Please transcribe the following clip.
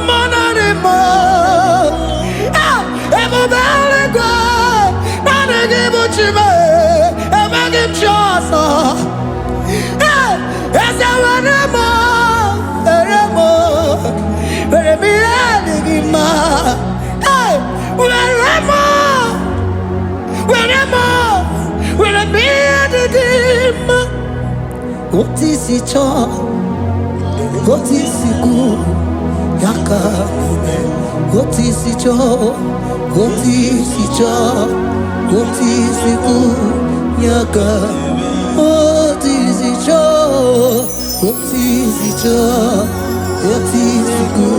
Manarimo. Emubeligwe. Nanagibuchime. Emagimchosa. Esawanemo. Eremo. Eremiadigima. Weremo. Weremo. Weremiadigima. Otisicho. Otisiku. Yaka. Otisicho. Otisicho. Otisiku. Yaka. Otisicho. Otisicho. Otisiku.